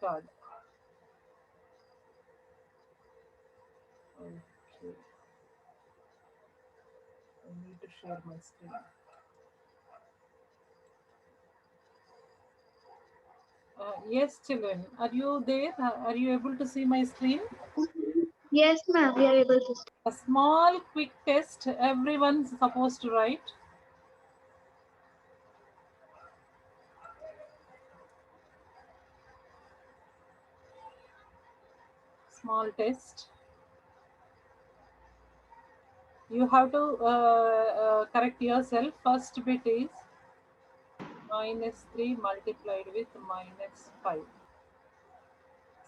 card. Okay. I need to share my screen. Yes, children, are you there? Are you able to see my screen? Yes, ma'am, we are able to. A small quick test everyone's supposed to write. Small test. You have to correct yourself. First bit is -3 multiplied with -5.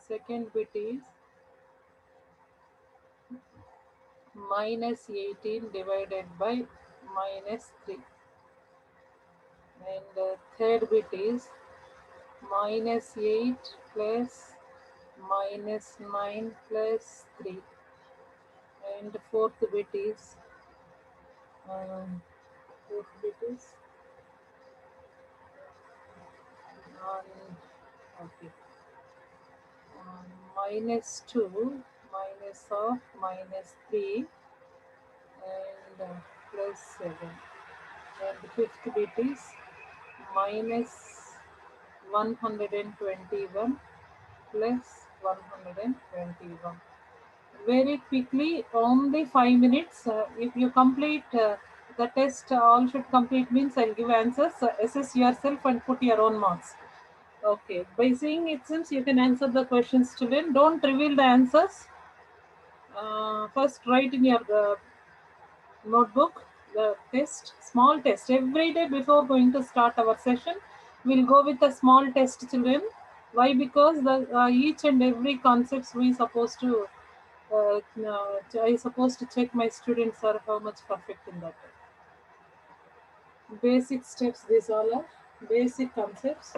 Second bit is -18 divided by -3. And third bit is -8 plus -9 plus 3. And fourth bit is fourth bit is okay. -2 minus of -3 and plus 7. And fifth bit is -121 plus 121. Very quickly, only 5 minutes. If you complete the test, all should complete means I'll give answers. Assess yourself and put your own marks. Okay, by seeing it seems you can answer the questions, children. Don't reveal the answers. First, write in your notebook the test, small test. Every day before going to start our session, we'll go with a small test, children. Why? Because the each and every concepts we supposed to I supposed to check my students are how much perfect in that. Basic steps, these all are basic concepts.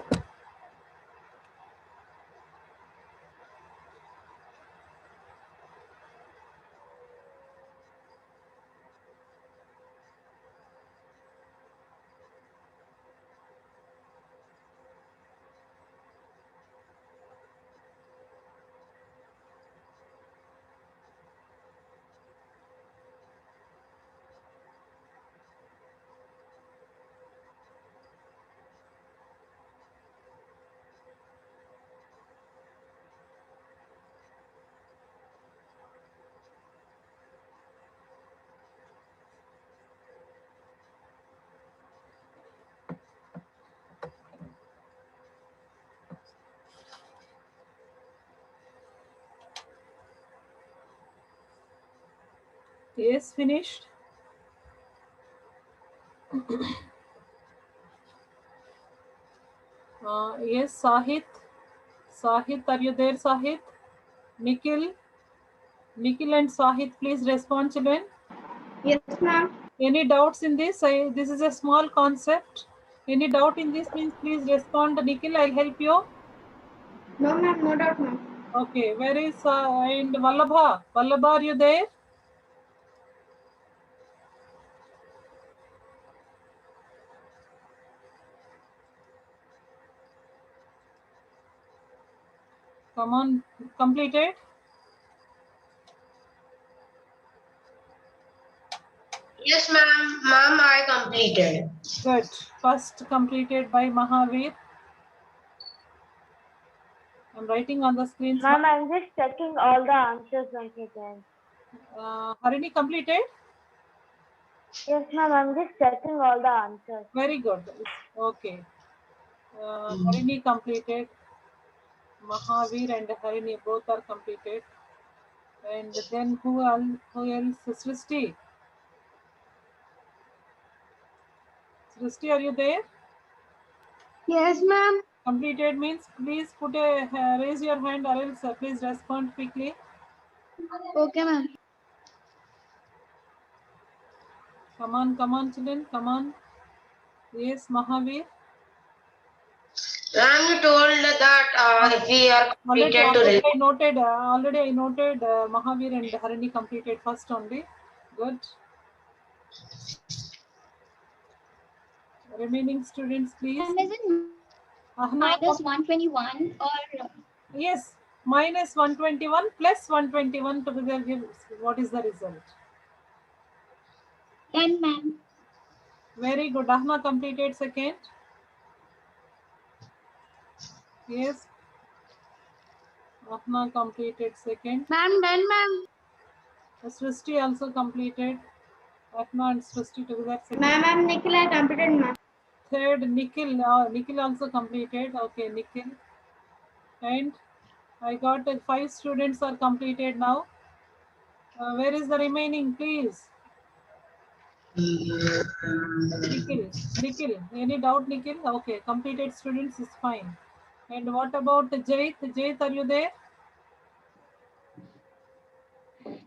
Yes, finished. Yes, Sahit. Sahit, are you there, Sahit? Nikhil. Nikhil and Sahit, please respond, children. Yes, ma'am. Any doubts in this? This is a small concept. Any doubt in this means please respond. Nikhil, I'll help you. No, ma'am, no doubt, ma'am. Okay, where is and Vallabha? Vallabha, are you there? Come on, completed. Yes, ma'am. Ma'am, I completed. Good. First completed by Mahavir. I'm writing on the screen. Ma'am, I'm just checking all the answers once again. Harini completed. Yes, ma'am, I'm just checking all the answers. Very good. Okay. Harini completed. Mahavir and Harini both are completed. And then who else? Srishti. Srishti, are you there? Yes, ma'am. Completed means please put a raise your hand or else please respond quickly. Okay, ma'am. Come on, children, come on. Yes, Mahavir. Ma'am, you told that if we are Already, completed to already I noted. Mahavir and Harini completed first only. Good. Remaining students, please. Ma'am, is it Ahna, -121 or Yes, minus 121 plus 121 together gives, what is the result? 10, ma'am. Very good. Ahna completed second. Yes. Ahna completed second. Ma'am, 10, ma'am. Srishti also completed. Ahna and Srishti together second. Ma'am, Nikhil, I completed, ma'am. Third, Nikhil. Nikhil also completed. Okay, Nikhil. And I got 5 students are completed now. Where is the remaining, please? Nikhil. Any doubt, Nikhil? Okay, completed students is fine. And what about Jait? Jait, are you there?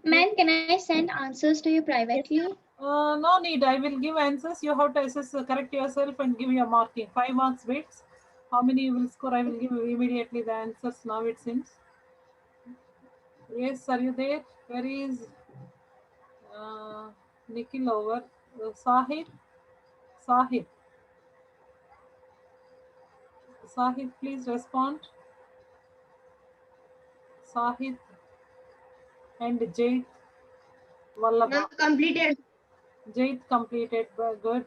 Ma'am, can I send answers to you privately? No need. I will give answers. You have to assess, correct yourself and give your marking. 5 marks bits. How many you will score? I will give you immediately the answers now it seems. Yes, are you there? Where is Nikhil over? Sahid? Sahid. Sahid, please respond. Sahid and Jait. Vallabha. Completed. Jait completed. Good.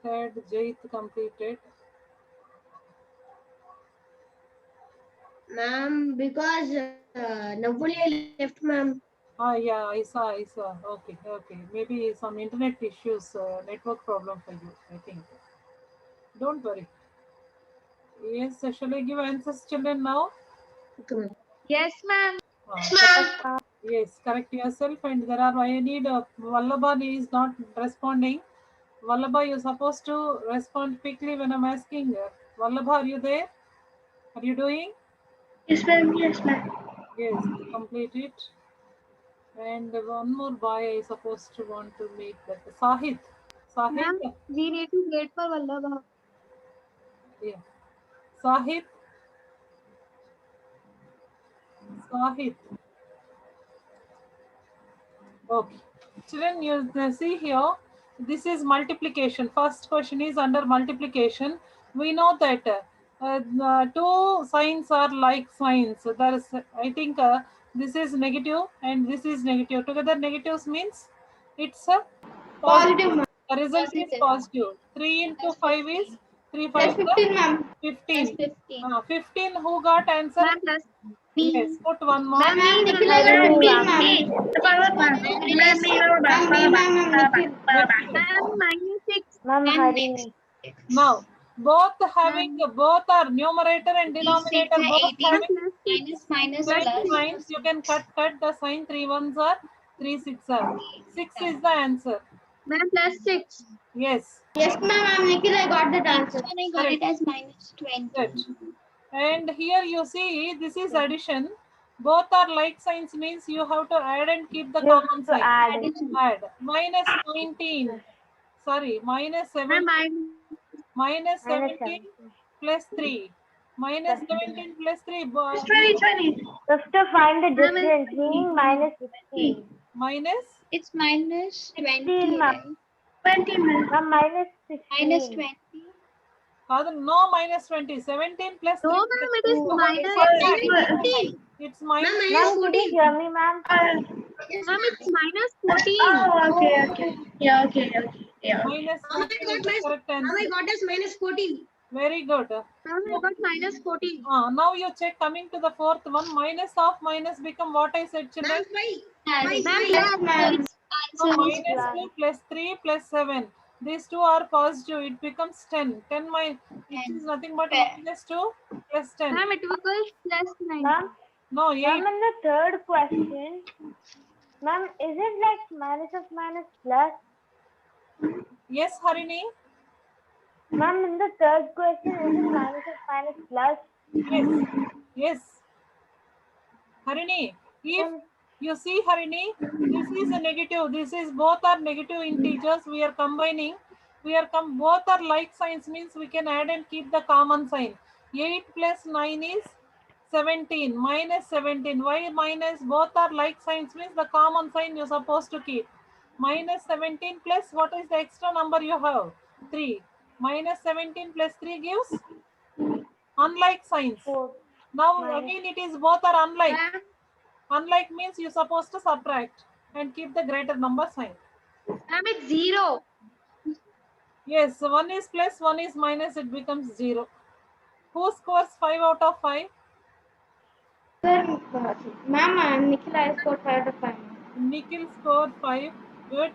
Third, Jait completed. Ma'am, because Navuli left, ma'am. Yeah, I saw. Okay. Maybe some internet issues, network problem for you, I think. Don't worry. Yes, shall I give answers, children, now? Okay, ma'am. Yes, ma'am. Yes, correct yourself. And there are, I need, Vallabha is not responding. Vallabha, you're supposed to respond quickly when I'm asking. Vallabha, are you there? Are you doing? Yes, ma'am. Yes, ma'am. Yes, complete it. And one more boy I supposed to want to meet that. Sahid. Sahid. Ma'am, we need to wait for Vallabha. Yeah. Sahid. Sahid. Okay. Children, you see here, this is multiplication. First question is under multiplication. We know that two signs are like signs. So there is, I think, this is negative and this is negative. Together, negatives means it's a Positive, ma'am. The result is positive. 3 into 5 is 3 Plus 5 15, ma'am. 15. 15. 15 who got answer? Ma'am, plus Yes, put one more. Ma'am, Nikhil, I got 15, ma'am. Ma'am, minus 6. Ma'am, Harini. Now, both are numerator and denominator both having same signs. You can cut the sign. 3 ones are 3 6 are. 6 is the answer. Ma'am, plus 6. Yes. Yes, ma'am. Nikhil, I got that answer. I got it as minus 20. Good. And here you see this is addition. Both are like signs means you have to add and keep the You have common to sign. add. Add. Minus 19. Sorry, minus 17. Minus 17 plus 3. Minus 17 plus 3. 20. Just to find the difference, meaning minus 16. Minus It's minus 16, 20. ma'am. 20, ma'am. Ma'am, minus 16. Minus 20. no minus 20. 17 plus 3. No, ma'am, it is minus Exact. 20. It's minus. Ma'am, can you hear me, ma'am? Ma'am, it's minus 14. Oh, okay. Yeah, okay. Yeah. Minus 14 is the correct answer. got us minus 14. Very good. Ma'am, I got minus 14. Now you check coming to the fourth one. Minus of minus become what I said, children. Ma'am, yes, ma'am. So minus 2 plus 3 plus 7. These two are positive. It becomes 10. 10 minus, it is nothing but minus 2 plus 10. Ma'am, it equals plus 9. Ma'am, No, 8. ma'am, in the third question, ma'am, is it like minus of minus plus? Yes, Harini. Ma'am, in the third question, is it minus of minus plus? Yes. Harini, if you see Harini, this is a negative. This is both are negative integers. We are combining. Both are like signs means we can add and keep the common sign. 8 plus 9 is 17. Minus 17. Why minus? Both are like signs means the common sign you're supposed to keep. Minus 17 plus what is the extra number you have? 3. Minus 17 plus 3 gives unlike signs. 4. Now Minus. again it is both are unlike. Ma'am, Unlike means you're supposed to subtract and keep the greater number sign. ma'am, it's 0. Yes, one is plus, one is minus, it becomes 0. Who scores 5 out of 5? Ma'am, Nikhil, I scored 5 out of 5. Nikhil scored 5. Good.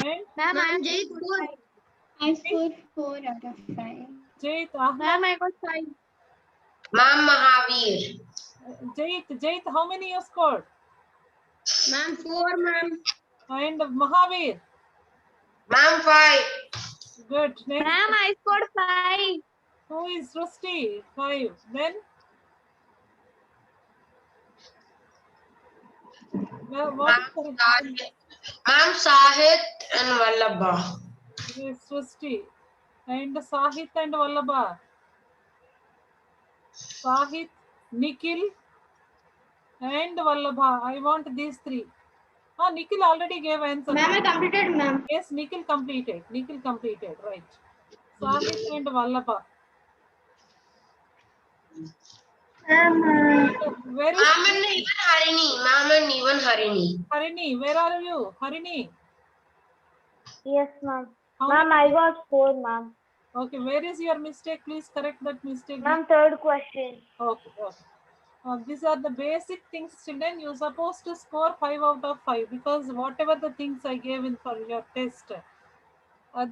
And Ma'am, I Ma'am, Jay scored scored. 5. I scored 4 out of 5. Jait, Ahmed, Ma'am, I got 5. Ma'am, Mahavir. Jait, how many you scored? Ma'am, 4, ma'am. And Mahavir. Ma'am, 5. Good. Next, Ma'am, I scored 5. who is Rusty? 5. Then, what is the Ma'am, Sahit and Vallabha. yes, Rusty? And Sahit and Vallabha. Sahit, Nikhil, and Vallabha. I want these 3. Nikhil already gave answer. Ma'am, I completed, ma'am. Yes, Nikhil completed. Nikhil completed, right. Sahit and Vallabha. Where is Ma'am and even Harini. Ma'am and even Harini. Harini? Where are you? Harini? Yes, ma'am. How Ma'am, many- I got 4, ma'am. Okay, where is your mistake? Please correct that mistake. Ma'am, third question. Okay, okay. These are the basic things, children. You're supposed to score 5 out of 5 because whatever the things I gave in for your test,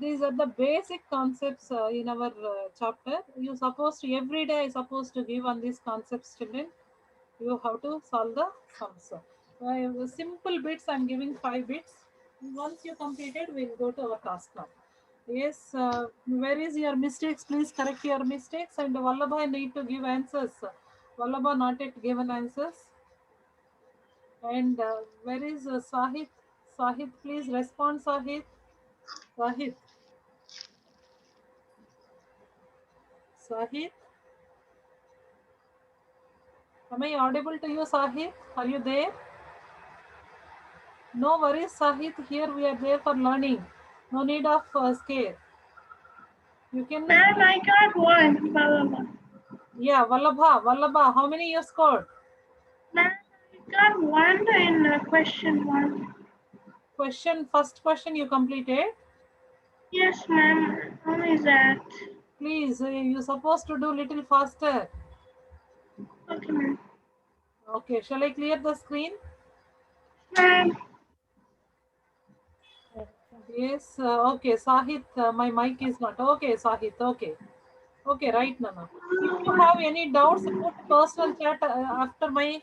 these are the basic concepts in our chapter. You're supposed to, every day, supposed to give on these concepts, children. You have to solve the sums. Simple bits, I'm giving 5 bits. Once you completed, we'll go to our task now. Yes, where is your mistakes? Please correct your mistakes. And Vallabha need to give answers. Vallabha not yet given answers. And where is Sahit? Sahit, please respond, Sahit. Sahit. Sahit. Am I audible to you, Sahit? Are you there? No worries, Sahit. Here we are there for learning. No need of scare. You can. Ma'am, I got 1, Vallabha. Yeah, Vallabha. How many you scored? Ma'am, I got 1 in question 1. First question you completed. Yes, ma'am. Only that. Please, you're supposed to do little faster. Okay, ma'am. Okay, shall I clear the screen? Ma'am, Yes, okay, Sahit, my mic is not. Okay, Sahit, okay. Okay, right, Nana. If you have any doubts, put personal chat after my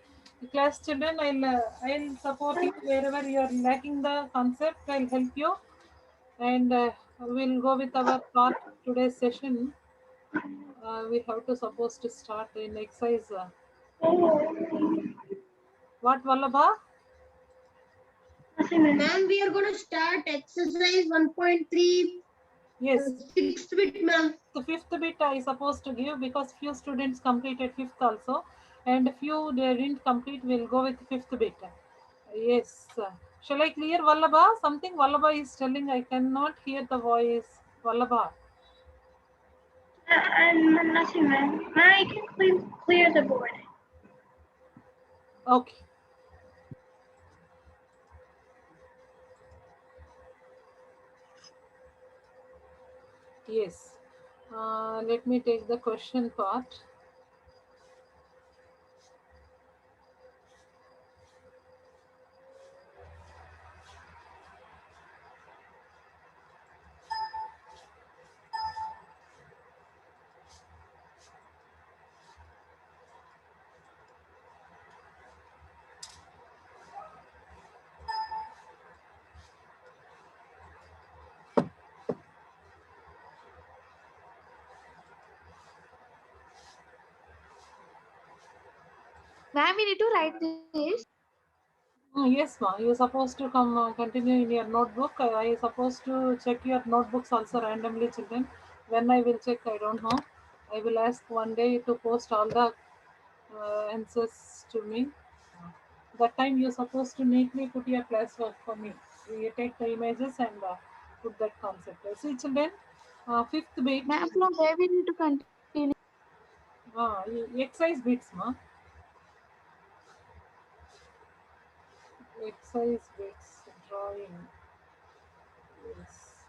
class, children. I'll support you wherever you are lacking the concept. I'll help you, and we'll go with our part today's session. We have to supposed to start in exercise. What, Vallabha? nothing, ma'am. Ma'am, we are going to start exercise 1.3. Yes, 6th bit, ma'am. the 5th bit I supposed to give because few students completed 5th also, and few they didn't complete. We'll go with 5th bit. Yes. Shall I clear Vallabha? Something Vallabha is telling. I cannot hear the voice. Vallabha. Nothing, ma'am. Ma'am, I can clear the board. Okay. Yes. Let me take the question part. Ma'am, we need to write this. Yes, ma. You're supposed to come continue in your notebook. I supposed to check your notebooks also randomly, children. When I will check, I don't know. I will ask one day to post all the answers to me. That time you're supposed to neatly put your classwork for me. You take the images and put that concept. See, children, 5th bit. Ma'am, from where we need to continue? Exercise bits, ma. Exercise bits, drawing. Yes.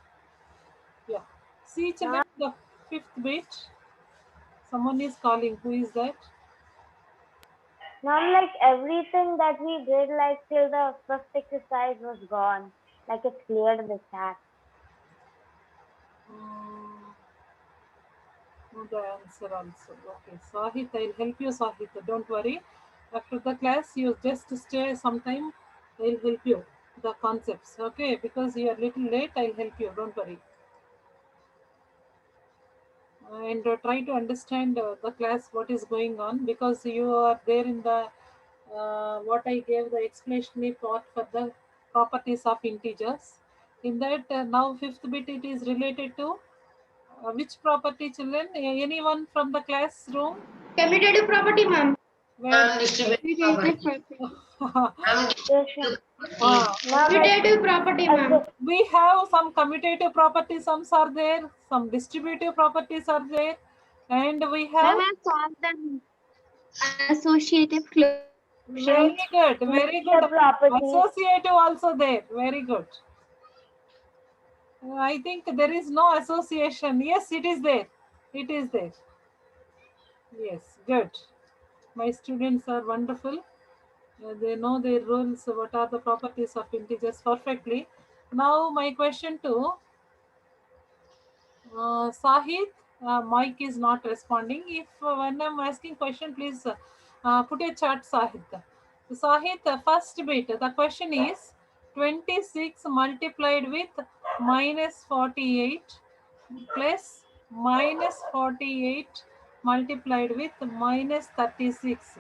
Yeah. See, children, the fifth bit. Someone is calling. Who is that? Ma'am, like everything that we did, like till the first exercise was gone. Like it's cleared the chat. Know the answer also. Okay, Sahit, I'll help you, Sahit. Don't worry. After the class, you just stay sometime. I'll help you the concepts. Okay, because you are little late, I'll help you. Don't worry. And try to understand the class what is going on, because you are there in the what I gave the explanatory part for the properties of integers. In that now fifth bit it is related to which property, children? Anyone from the classroom? Commutative property, ma'am. Where? Distributive property. Ma'am, Yes, distributive Ah, property. ma'am. Commutative property, ma'am. Okay. we have some commutative properties, some are there, some distributive properties are there, and we have solved the associative closure. very good, very good. The property. Associative also there, very good. I think there is no association. Yes, it is there. It is there. Yes, good. My students are wonderful. They know their rules. What are the properties of integers perfectly. Now, my question to Sahit, Mike is not responding. If when I'm asking question, please put a chat, Sahit. Sahit, first bit, the question is 26 multiplied with minus 48 plus minus 48 multiplied with minus 36.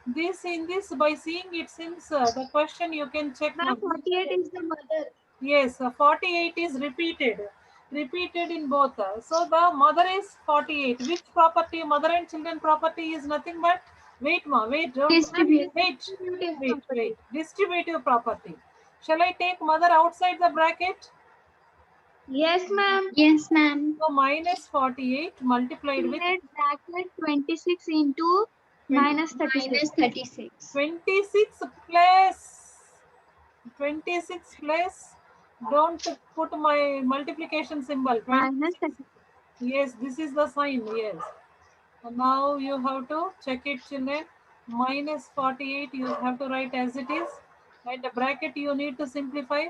This in this by seeing it seems the question you can check. Ma'am, 48 is the mother. Yes, 48 is repeated in both. So the mother is 48. Which property? Mother and children property is nothing but wait, ma, wait, don't Distributive wait. Distributive property. Shall I take mother outside the bracket? Yes, ma'am. Yes, ma'am. So minus 48 multiplied with Bracket 26 into minus 36. Minus 36. 26 plus 26 plus, don't put my multiplication symbol. Minus 26. Yes, this is the sign. Yes. And now you have to check it, children. Minus 48 you have to write as it is. And the bracket you need to simplify.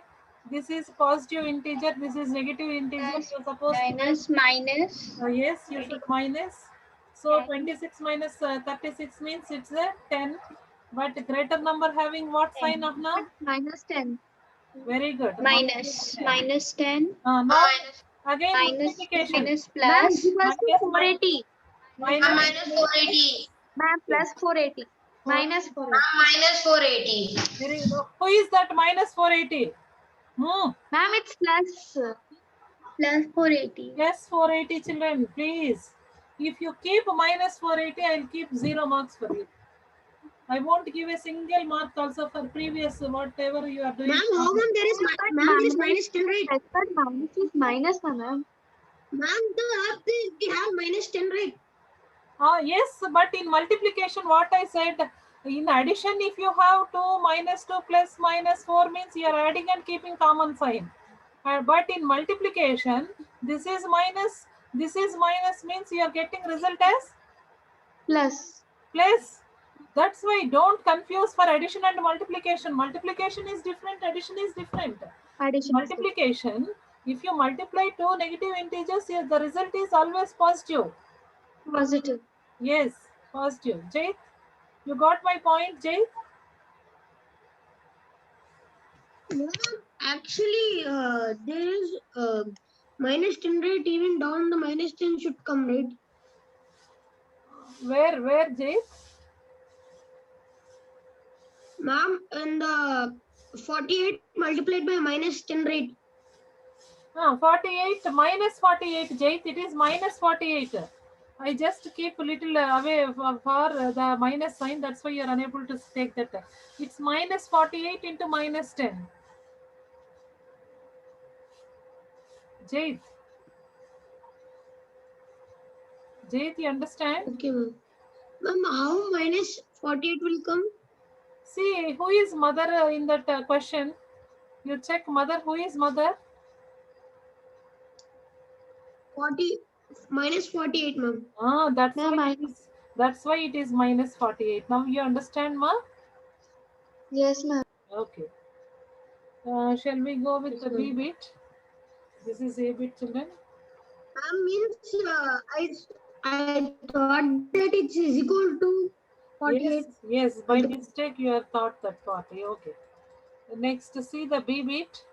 This is positive integer. This is negative integer. You're supposed minus minus. to. Yes, you should minus. So 26 minus 36 means it's a 10. But greater number having what sign, Ahna? Minus 10. Very good. Minus 10. Now again Minus multiplication. minus plus. Minus 480. minus Minus 480. Ma'am, plus 480. Minus 480. Minus 480. Very good. Who is that minus 480? Ma'am, it's plus. Plus 480. Yes, 480 children, please. If you keep minus 480, I'll keep 0 marks for you. I won't give a single mark also for previous whatever you are doing. Ma'am, there is minus 10, right? Minus is minus, ma'am. Ma'am, we have minus 10, right? Yes, but in multiplication, what I said, in addition, if you have 2 minus 2 plus minus 4 means you are adding and keeping common sign. But in multiplication, this is minus means you are getting result as Plus. plus. That's why don't confuse for addition and multiplication. Multiplication is different, addition is different. Addition. Multiplication, if you multiply two negative integers, yes, the result is always positive. Positive. Yes, positive. Jay, you got my point, Jay? Actually, there is minus 10, right? Even down the minus 10 should come, right? Where, Jay? Ma'am, and 48 multiplied by minus 10, right? 48 minus 48, Jay. It is minus 48. I just keep a little away for the minus sign. That's why you are unable to take that. It's minus 48 into minus 10. Jay. Jayit, you understand? Okay, ma'am. Ma'am, how minus 48 will come? See, who is mother in that question? You check mother. Who is mother? 40 minus 48, ma'am. Ah, that's Ma'am, why it is minus 48. Now you understand, ma? yes, ma'am. Okay. Shall we go with Yes, the B ma'am. bit? This is A bit, children. Means I thought that it's is equal to 48. Yes. By mistake, you have thought that 40. Okay. Next, see the B bit.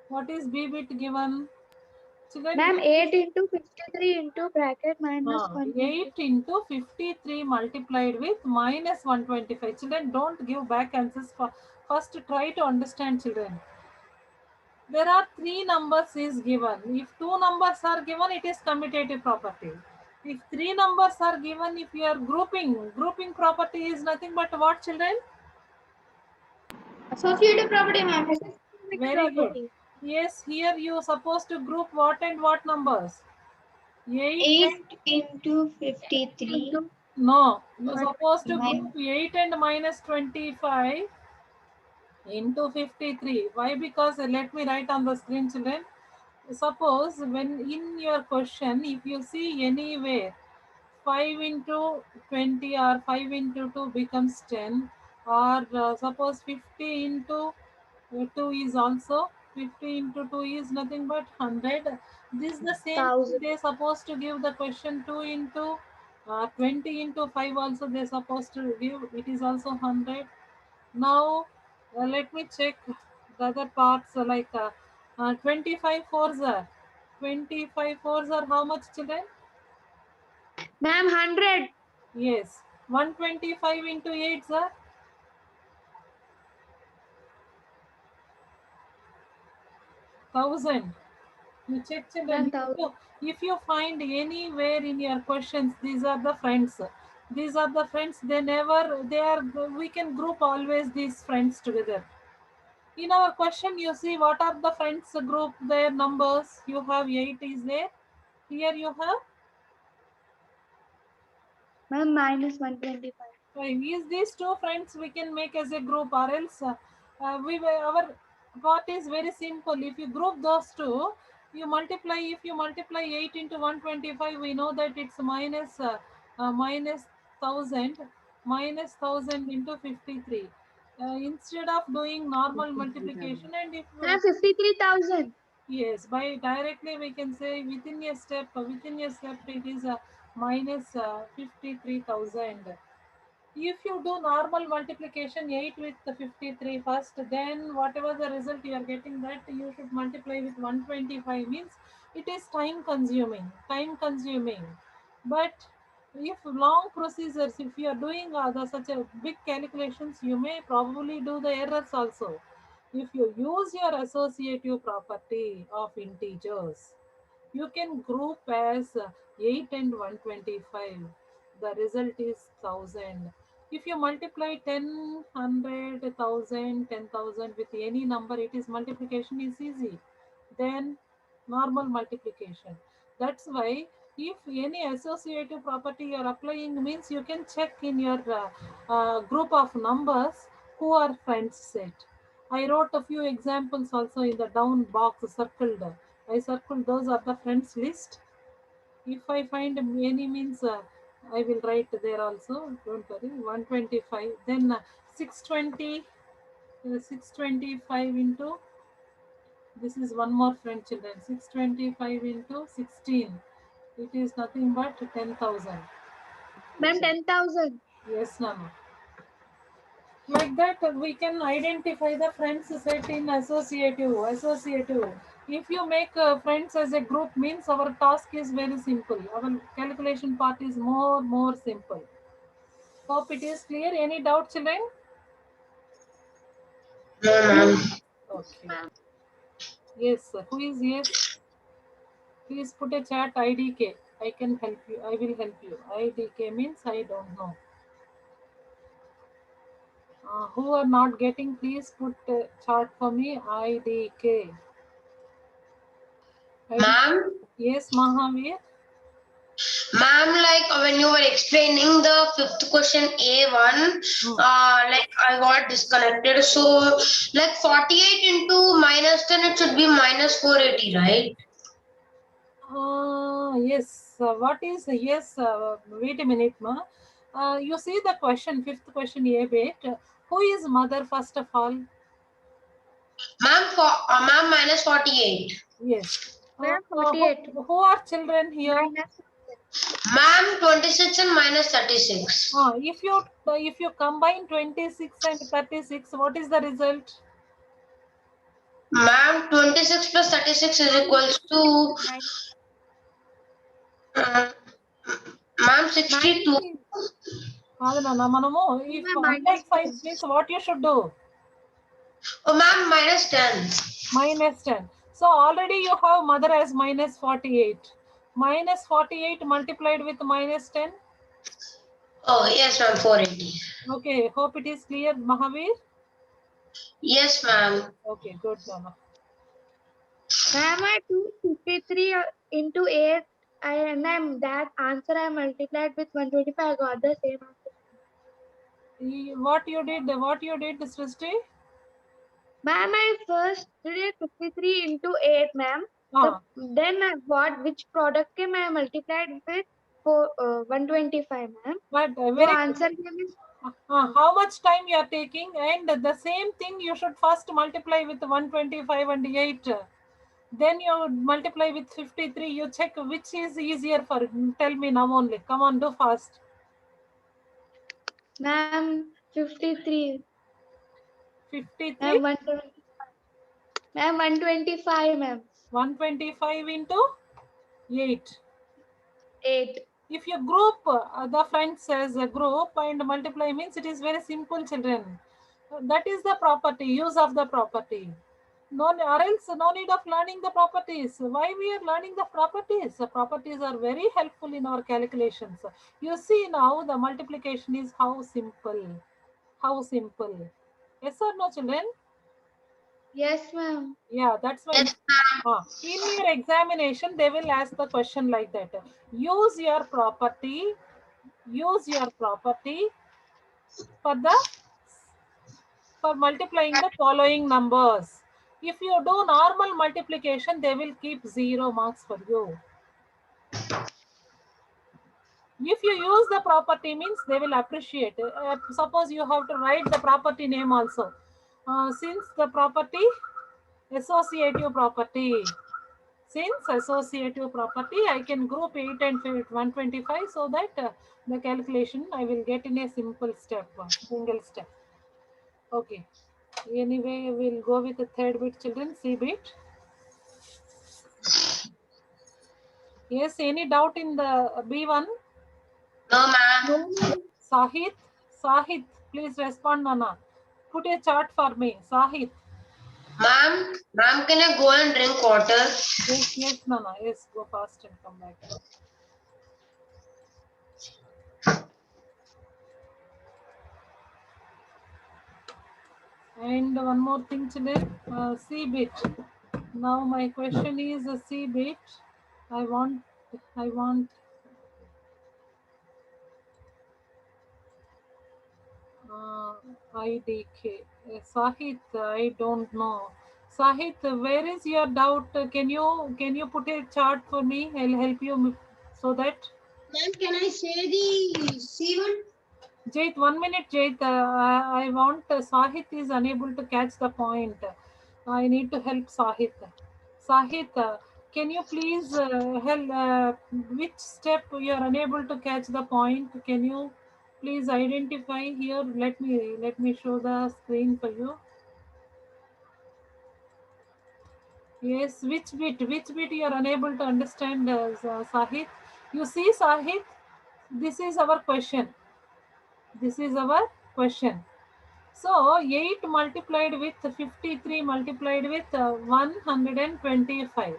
What is B bit given? Children, Ma'am, 8 into 53 into bracket minus 8 120. into 53 multiplied with minus 125. Children, don't give back answers. First, try to understand, children. There are 3 numbers is given. If 2 numbers are given, it is commutative property. If 3 numbers are given, if you are grouping property is nothing but what, children? Associative property, ma'am. Very good. Yes, here you are supposed to group what and what numbers? 8 8 into 53. no, you are supposed to group 8 and minus 25 into 53. Why? Because let me write on the screen, children. Suppose when in your question, if you see anywhere 5 into 20 or 5 into 2 becomes 10, or suppose 50 into 2 is also 50 into 2 is nothing but 100. This is the same thing 1000. they supposed to give the question 2 into 20 into 5 also they supposed to give, it is also 100. Now let me check the other parts like 25 fours are 25 fours are how much, children? Ma'am, 100. Yes, 125 into 8 sir. 1000. You check, children. Ma'am, 1000. If you find anywhere in your questions, these are the friends. These are the friends. They are. We can group always these friends together. In our question, you see what are the friends group? Their numbers. You have 8 is there. Here you have Ma'am, minus 125. 5. Is these two friends we can make as a group, or else our part is very simple. If you group those two, you multiply. If you multiply 8 into 125, we know that it's minus 1000 into 53. Instead of doing normal multiplication, and if Ma'am, 53,000. yes, by directly we can say within a step it is minus 53,000. If you do normal multiplication 8 with the 53 first, then whatever the result you are getting, that you should multiply with 125, means it is time consuming. But if long procedures, if you are doing such a big calculations, you may probably do the errors also. If you use your associative property of integers, you can group as 8 and 125. The result is 1000. If you multiply 10, 100, 1000, 10,000 with any number, it is multiplication is easy. Then normal multiplication. That's why if any associative property you are applying, means you can check in your group of numbers who are friends set. I wrote a few examples also in the down box circled. I circled those are the friends list. If I find any means, I will write there also. Don't worry. 125. Then 620. 625 into, this is one more friend, children. 625 into 16. It is nothing but 10,000. Ma'am, 10,000. Yes, Nana. Like that, we can identify the friends set in associative. If you make friends as a group, means our task is very simple. Our calculation part is more simple. Hope it is clear. Any doubt, children? Okay. Yes, who is yes? Please put a chat IDK. I can help you. I will help you. IDK means I don't know. Who are not getting, please put a chart for me. IDK. Ma'am, Yes, Mahavir. Ma'am, like when you were explaining the fifth question A1, like I got disconnected. So, like 48 into minus 10, it should be minus 480, right? Yes. What is yes? Wait a minute, ma. You see the question, fifth question A bit. Who is mother first of all? Ma'am, minus 48. Yes. Ma'am, 48. Who are children here? Minus Ma'am, 26 and minus 36. If you combine 26 and 36, what is the result? Ma'am, 26 plus 36 is equals to, uh, ma'am, 62. Manamo, if minus 100 means what you should do? Oh, ma'am, minus 10. Minus 10. So already you have mother as minus 48. Minus 48 multiplied with minus 10. Oh, yes, ma'am, 480. Okay, hope it is clear, Mahavir. Yes, ma'am. Okay, good, Mama. Ma'am, I do 53 into 8 and that answer I multiplied with 125. I got the same answer. What you did, Srishti? Ma'am, I first did 53 into 8, ma'am. Then I got which product came I multiplied with 125, ma'am. But So very answer came is how much time you are taking, and the same thing you should first multiply with 125 and 8. Then you multiply with 53. You check which is easier for. Tell me now only. Come on, do fast. ma'am 53. 53. Ma'am 125. Ma'am 125, ma'am. 125 into 8. 8. If you group the friends as a group and multiply means it is very simple, children. That is the property, use of the property. No, or else no need of learning the properties. Why we are learning the properties? The properties are very helpful in our calculations. You see now the multiplication is how simple. How simple. Yes or no, children? Yes, ma'am. Yeah, that's why. Yes, ma'am. In your examination, they will ask the question like that. Use your property. Use your property for multiplying the following numbers. If you do normal multiplication, they will keep 0 marks for you. If you use the property means they will appreciate. Suppose you have to write the property name also. Since the property, associative property. Since associative property, I can group 8 and 125 so that the calculation I will get in a simple step, single step. Okay. Anyway, we'll go with the third bit, children. C bit. Yes, any doubt in the B1? No, ma'am. Sahith, please respond, Nana. Put a chart for me. Sahith. Ma'am, can I go and drink water? Yes, Nana. Yes, go fast and come back. And one more thing, children. C bit. Now my question is a C bit. I want IDK. Sahith, I don't know. Sahith, where is your doubt? Can you put a chart for me? I'll help you so that. Ma'am, can I say the C1? Jait, 1 minute, Jait. I want Sahith is unable to catch the point. I need to help Sahith. Sahith, can you please help? Which step you are unable to catch the point? Can you please identify here? Let me show the screen for you. Yes, which bit you are unable to understand, Sahith? You see, Sahith, this is our question. This is our question. So 8 multiplied with 53 multiplied with 125.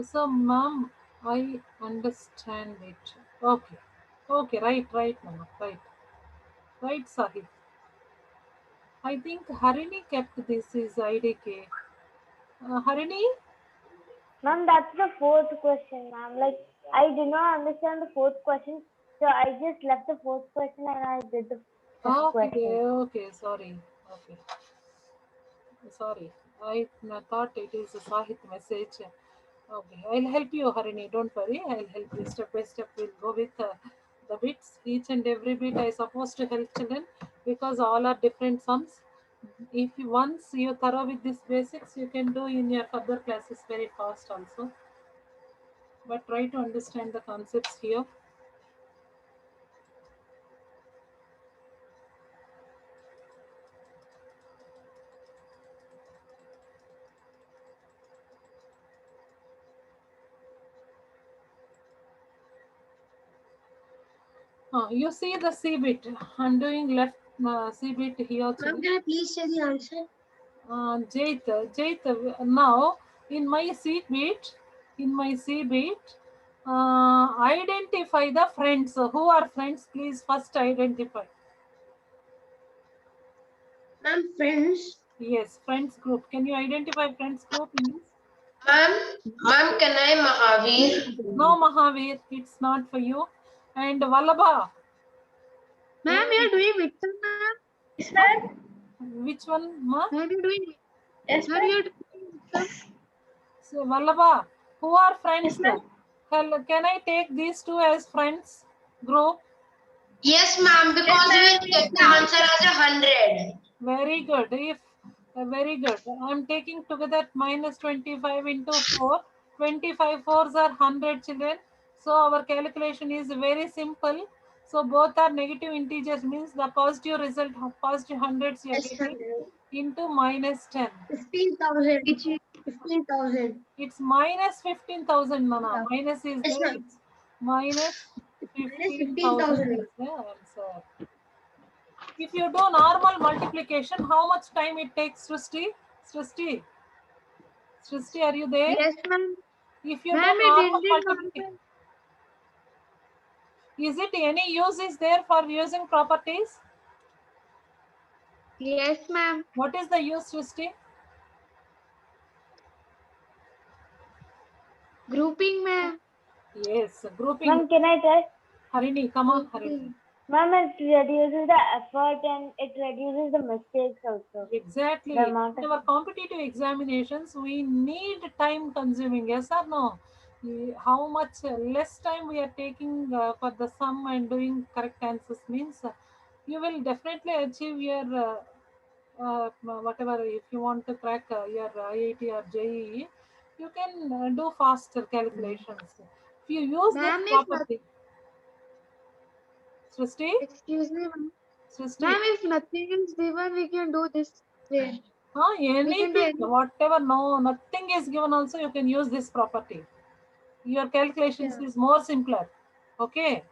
So, ma'am, I understand it. Okay. Okay, right, ma'am. Right, Sahib. I think Harini kept this is IDK. Harini? Ma'am, that's the fourth question, ma'am. Like I did not understand the fourth question, so I just left the fourth question and I did the fifth Okay, question. okay, sorry. Okay, sorry. I thought it is a Sahit message. Okay, I'll help you, Harini. Don't worry. I'll help you step by step. We'll go with the bits. Each and every bit I supposed to help children because all are different sums. If you, once you thorough with these basics, you can do in your further classes very fast also. But try to understand the concepts here. You see the C bit. I'm doing left C bit here. Ma'am, can I please say the answer? Jait, now in my C bit, identify the friends. Who are friends? Please first identify. Ma'am, friends. Yes, friends group. Can you identify friends group, please? Ma'am, can I Mahavir? No, Mahavir, it's not for you. And Vallabha. Ma'am, you're doing which one, ma'am? Yes, ma'am. Which one, ma? Ma'am, you're doing Yes, ma'am, ma'am. you're doing which one? So, Vallabha, who are friends? Yes, ma'am. Can I take these two as friends group? Yes, ma'am, because we will get the answer as 100. Very good. If very good. I'm taking together minus 25 into 4. 25 fours are 100 children. So our calculation is very simple. So both are negative integers means the positive result of positive hundreds you are Yes, getting 100. into minus 10. 15,000. 15,000. It's minus 15,000, Nana. Minus is Yes, there. ma'am. It's minus Minus 15,000 15,000. is the answer. If you do normal multiplication, how much time it takes, Srishti? Srishti, Srishti, are you there? Yes, ma'am. If you do Ma'am, normal it did multiplication, is it any use is there for using properties? Yes, ma'am. What is the use, Srishti? Grouping, ma'am. Yes, grouping. Ma'am, can I test? Harini, come on, Harini. Ma'am, it reduces the effort and it reduces the mistakes also. Exactly. The amount In of our competitive examinations, we need time consuming, yes or no? How much less time we are taking for the sum and doing correct answers means you will definitely achieve your whatever. If you want to crack your IIT or JEE, you can do faster calculations. If you use this Ma'am, if not, property, Srishti, excuse me, ma'am. Srishti. Ma'am, if nothing is given, we can do this way. We can do Anything, anything. whatever, no, nothing is given also, you can use this property. Your calculations is more simpler. Okay.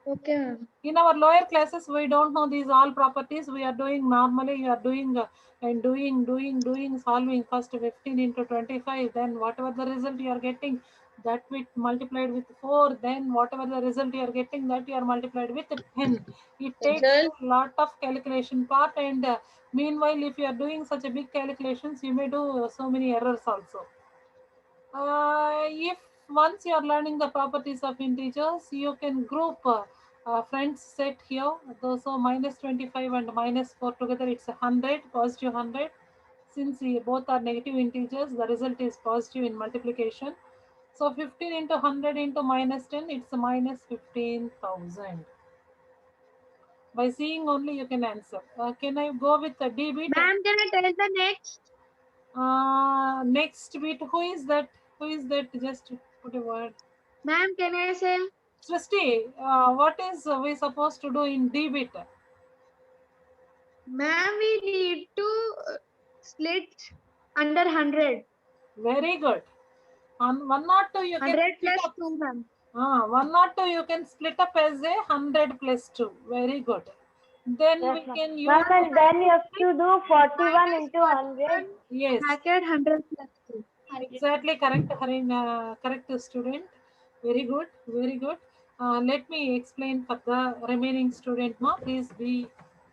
Okay, ma'am. In our lower classes, we don't know these all properties. We are doing normally, you are doing and doing, solving first 15 into 25. Then whatever the result you are getting, that with multiplied with 4. Then whatever the result you are getting, that you are multiplied with 10. It takes a lot of calculation part. And meanwhile, if you are doing such a big calculations, you may do so many errors also. If once you are learning the properties of integers, you can group friends set here. So minus 25 and minus 4 together, it's 100, positive 100. Since we both are negative integers, the result is positive in multiplication. So 15 into 100 into minus 10, it's minus 15,000. By seeing only you can answer. Can I go with the D bit? Ma'am, can I tell the next? Next bit, who is that? Who is that? Just put a word. Ma'am, can I say? Srishti, what is we supposed to do in D bit? Ma'am, we need to split under 100. Very good. On 102 you can 100 split plus up. 2, ma'am. 102 you can split up as a 100 plus 2. Very good. Then yes, we ma'am. can use. Ma'am, and then you have to do 41 into 100. Yes. Bracket 100 plus 2. Exactly correct, Harin, correct student. Very good, very good. Let me explain for the remaining student now. Please be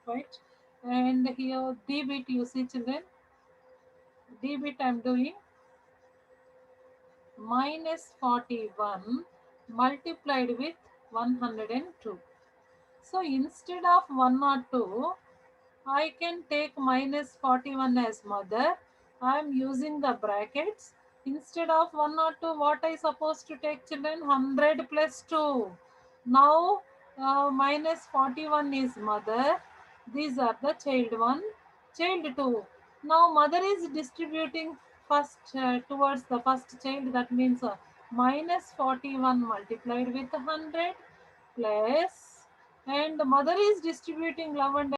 quiet. And here D bit you see children. D bit I'm doing. minus 41 multiplied with 102. So instead of 102, I can take minus 41 as mother. I am using the brackets. Instead of 102, what I supposed to take, children? 100 plus 2. Now minus 41 is mother. These are the child 1, child 2. Now mother is distributing first towards the first child. That means minus 41 multiplied with 100 plus, and the mother is distributing love and